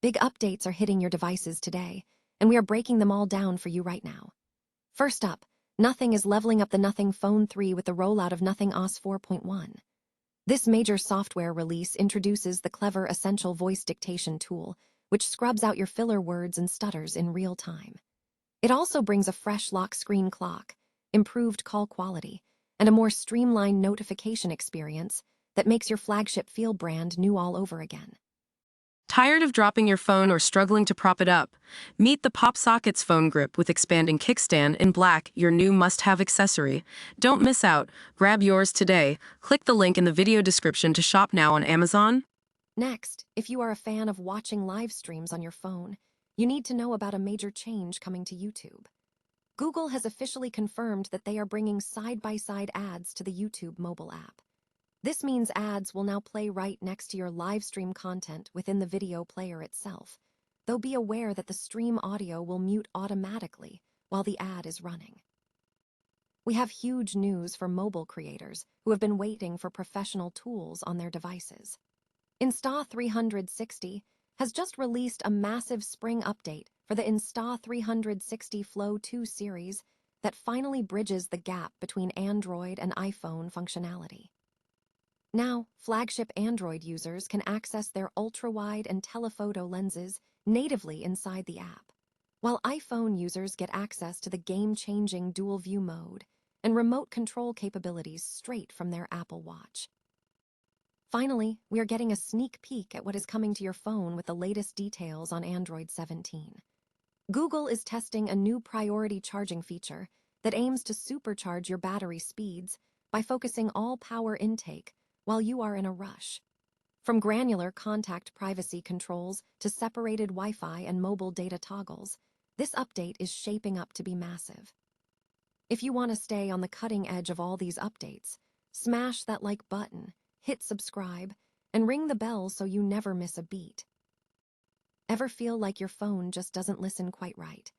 Big updates are hitting your devices today, and we are breaking them all down for you right now. First up, Nothing is leveling up the Nothing Phone 3 with the rollout of Nothing OS 4.1. This major software release introduces the clever Essential Voice Dictation tool, which scrubs out your filler words and stutters in real time. It also brings a fresh lock screen clock, improved call quality, and a more streamlined notification experience that makes your flagship feel brand new all over again. Tired of dropping your phone or struggling to prop it up? Meet the Pop Sockets phone grip with expanding kickstand in black, your new must-have accessory. Don't miss out. Grab yours today. Click the link in the video description to shop now on Amazon. Next, if you are a fan of watching live streams on your phone, you need to know about a major change coming to YouTube. Google has officially confirmed that they are bringing side-by-side ads to the YouTube mobile app. This means ads will now play right next to your live stream content within the video player itself, though be aware that the stream audio will mute automatically while the ad is running. We have huge news for mobile creators who have been waiting for professional tools on their devices. Insta360 has just released a massive spring update for the Insta360 Flow 2 series that finally bridges the gap between Android and iPhone functionality. Now, flagship Android users can access their ultra-wide and telephoto lenses natively inside the app, while iPhone users get access to the game-changing dual-view mode and remote control capabilities straight from their Apple Watch. Finally, we are getting a sneak peek at what is coming to your phone with the latest details on Android 17. Google is testing a new priority charging feature that aims to supercharge your battery speeds by focusing all power intake while you are in a rush. From granular contact privacy controls to separated Wi-Fi and mobile data toggles, this update is shaping up to be massive. If you want to stay on the cutting edge of all these updates, smash that like button, hit subscribe, and ring the bell so you never miss a beat. Ever feel like your phone just doesn't listen quite right?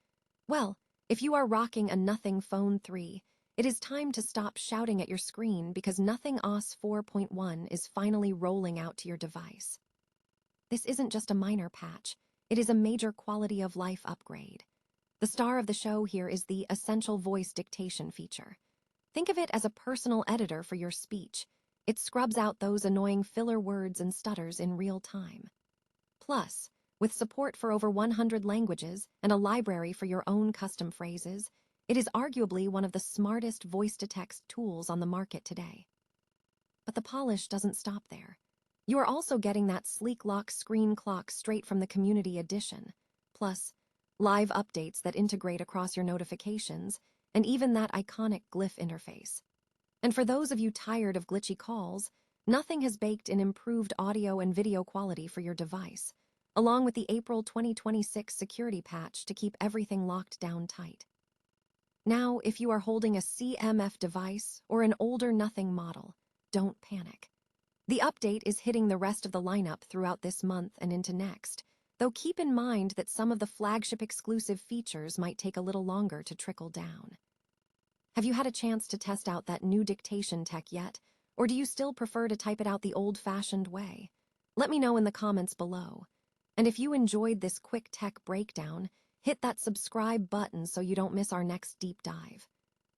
Well, if you are rocking a Nothing Phone 3, it is time to stop shouting at your screen because Nothing OS 4.1 is finally rolling out to your device. This isn't just a minor patch, it is a major quality of life upgrade. The star of the show here is the Essential Voice Dictation feature. Think of it as a personal editor for your speech. It scrubs out those annoying filler words and stutters in real time. Plus, with support for over 100 languages and a library for your own custom phrases, it is arguably one of the smartest voice-to-text tools on the market today. But the polish doesn't stop there. You are also getting that sleek lock screen clock straight from the Community Edition, plus live updates that integrate across your notifications, and even that iconic glyph interface. And for those of you tired of glitchy calls, Nothing has baked in improved audio and video quality for your device, along with the April 2026 security patch to keep everything locked down tight. Now, if you are holding a CMF device or an older Nothing model, don't panic. The update is hitting the rest of the lineup throughout this month and into next, though keep in mind that some of the flagship exclusive features might take a little longer to trickle down. Have you had a chance to test out that new dictation tech yet, or do you still prefer to type it out the old-fashioned way? Let me know in the comments below. And if you enjoyed this quick tech breakdown, hit that subscribe button so you don't miss our next deep dive.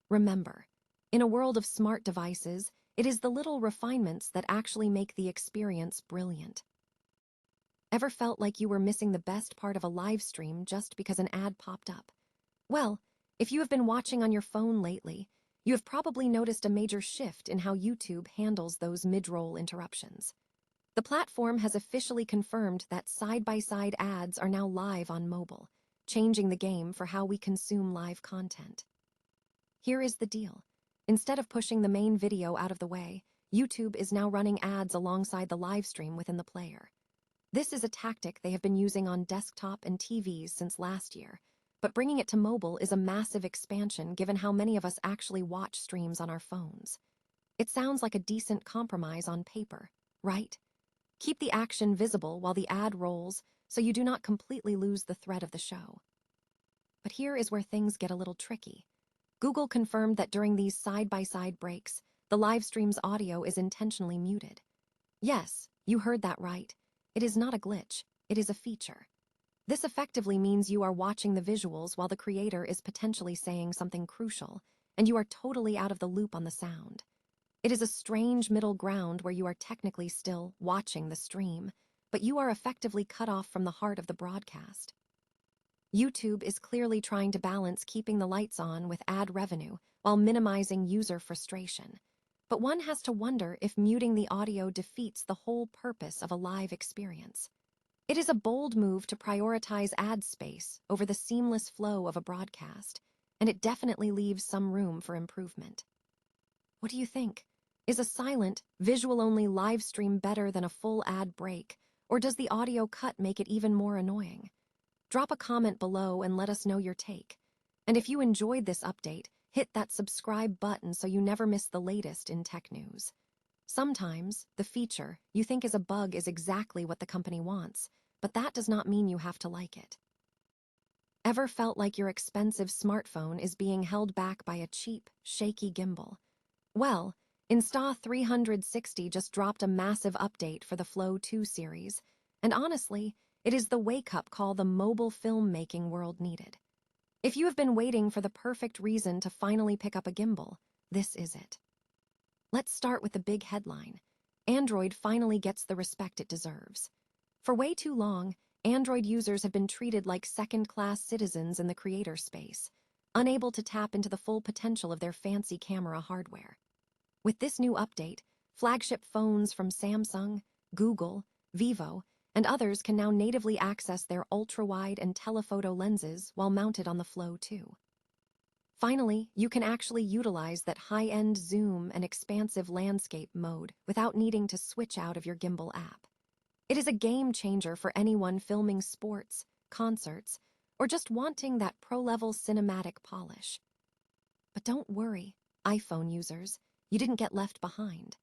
Remember, in a world of smart devices, it is the little refinements that actually make the experience brilliant. Ever felt like you were missing the best part of a live stream just because an ad popped up? Well, if you have been watching on your phone lately, you have probably noticed a major shift in how YouTube handles those mid-roll interruptions. The platform has officially confirmed that side-by-side ads are now live on mobile, changing the game for how we consume live content. Here is the deal. Instead of pushing the main video out of the way, YouTube is now running ads alongside the live stream within the player. This is a tactic they have been using on desktop and TVs since last year, but bringing it to mobile is a massive expansion given how many of us actually watch streams on our phones. It sounds like a decent compromise on paper, right? Keep the action visible while the ad rolls so you do not completely lose the thread of the show. But here is where things get a little tricky. Google confirmed that during these side-by-side breaks, the live stream's audio is intentionally muted. Yes, you heard that right. It is not a glitch, it is a feature. This effectively means you are watching the visuals while the creator is potentially saying something crucial, and you are totally out of the loop on the sound. It is a strange middle ground where you are technically still watching the stream, but you are effectively cut off from the heart of the broadcast. YouTube is clearly trying to balance keeping the lights on with ad revenue while minimizing user frustration. But one has to wonder if muting the audio defeats the whole purpose of a live experience. It is a bold move to prioritize ad space over the seamless flow of a broadcast, and it definitely leaves some room for improvement. What do you think? Is a silent, visual-only live stream better than a full ad break, or does the audio cut make it even more annoying? Drop a comment below and let us know your take. And if you enjoyed this update, hit that subscribe button so you never miss the latest in tech news. Sometimes, the feature you think is a bug is exactly what the company wants, but that does not mean you have to like it. Ever felt like your expensive smartphone is being held back by a cheap, shaky gimbal? Well, Insta360 just dropped a massive update for the Flow 2 series, and honestly, it is the wake-up call the mobile filmmaking world needed. If you have been waiting for the perfect reason to finally pick up a gimbal, this is it. Let's start with the big headline. Android finally gets the respect it deserves. For way too long, Android users have been treated like second-class citizens in the creator space, unable to tap into the full potential of their fancy camera hardware. With this new update, flagship phones from Samsung, Google, Vivo, and others can now natively access their ultra-wide and telephoto lenses while mounted on the Flow 2. Finally, you can actually utilize that high-end zoom and expansive landscape mode without needing to switch out of your gimbal app. It is a game changer for anyone filming sports, concerts, or just wanting that pro-level cinematic polish. But don't worry, iPhone users, you didn't get left behind.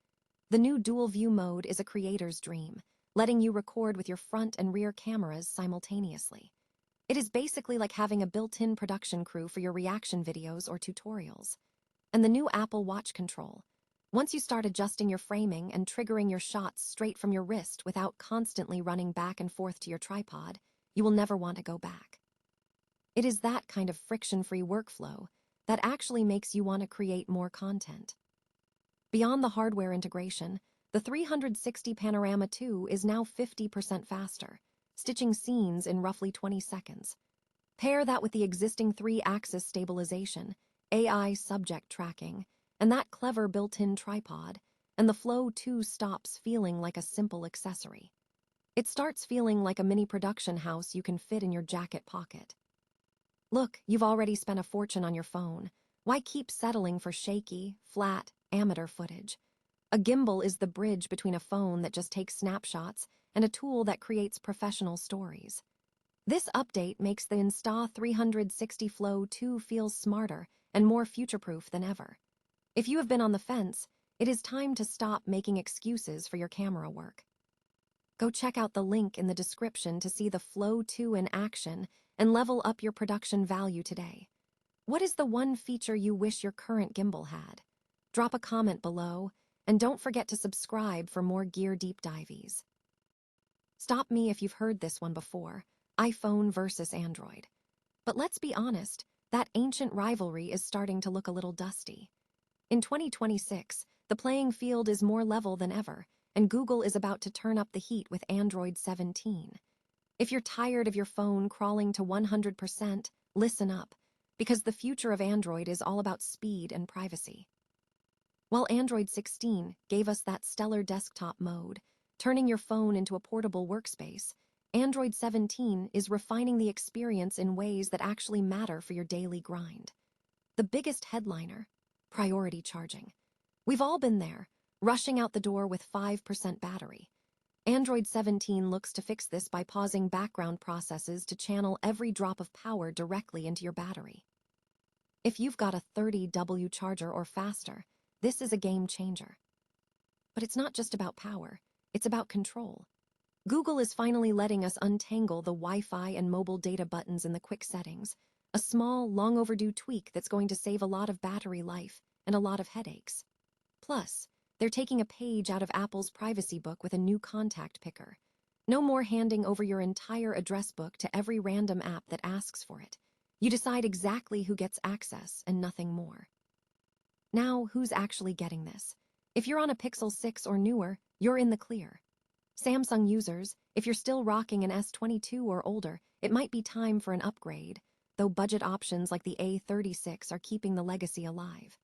The new dual view mode is a creator's dream, letting you record with your front and rear cameras simultaneously. It is basically like having a built-in production crew for your reaction videos or tutorials. And the new Apple Watch control. Once you start adjusting your framing and triggering your shots straight from your wrist without constantly running back and forth to your tripod, you will never want to go back. It is that kind of friction-free workflow that actually makes you want to create more content. Beyond the hardware integration, the 360 Panorama 2 is now 50% faster, stitching scenes in roughly 20 seconds. Pair that with the existing 3-axis stabilization, AI subject tracking, and that clever built-in tripod, and the Flow 2 stops feeling like a simple accessory. It starts feeling like a mini production house you can fit in your jacket pocket. Look, you've already spent a fortune on your phone. Why keep settling for shaky, flat, amateur footage? A gimbal is the bridge between a phone that just takes snapshots and a tool that creates professional stories. This update makes the Insta360 Flow 2 feel smarter and more future-proof than ever. If you have been on the fence, it is time to stop making excuses for your camera work. Go check out the link in the description to see the Flow 2 in action and level up your production value today. What is the one feature you wish your current gimbal had? Drop a comment below, and don't forget to subscribe for more gear deep dives. Stop me if you've heard this one before, iPhone versus Android. But let's be honest, that ancient rivalry is starting to look a little dusty. In 2026, the playing field is more level than ever, and Google is about to turn up the heat with Android 17. If you're tired of your phone crawling to 100%, listen up, because the future of Android is all about speed and privacy. While Android 16 gave us that stellar desktop mode, turning your phone into a portable workspace, Android 17 is refining the experience in ways that actually matter for your daily grind. The biggest headliner: priority charging. We've all been there, rushing out the door with 5% battery. Android 17 looks to fix this by pausing background processes to channel every drop of power directly into your battery. If you've got a 30W charger or faster, this is a game changer. But it's not just about power, it's about control. Google is finally letting us untangle the Wi-Fi and mobile data buttons in the quick settings, a small, long overdue tweak that's going to save a lot of battery life and a lot of headaches. Plus, they're taking a page out of Apple's privacy book with a new contact picker. No more handing over your entire address book to every random app that asks for it. You decide exactly who gets access and nothing more. Now, who's actually getting this? If you're on a Pixel 6 or newer, you're in the clear. Samsung users, if you're still rocking an S22 or older, it might be time for an upgrade, though budget options like the A36 are keeping the legacy alive.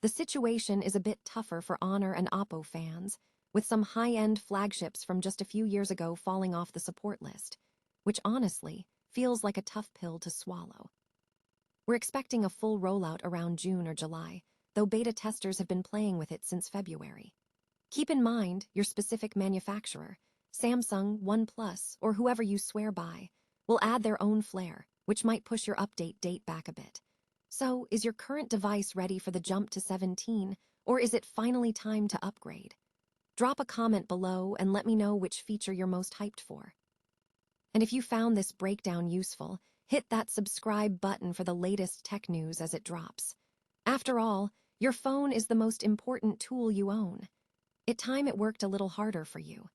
The situation is a bit tougher for Honor and Oppo fans, with some high-end flagships from just a few years ago falling off the support list, which honestly feels like a tough pill to swallow. We're expecting a full rollout around June or July, though beta testers have been playing with it since February. Keep in mind your specific manufacturer, Samsung, OnePlus, or whoever you swear by, will add their own flair, which might push your update date back a bit. So, is your current device ready for the jump to 17, or is it finally time to upgrade? Drop a comment below and let me know which feature you're most hyped for. And if you found this breakdown useful, hit that subscribe button for the latest tech news as it drops. After all, your phone is the most important tool you own. It's time it worked a little harder for you.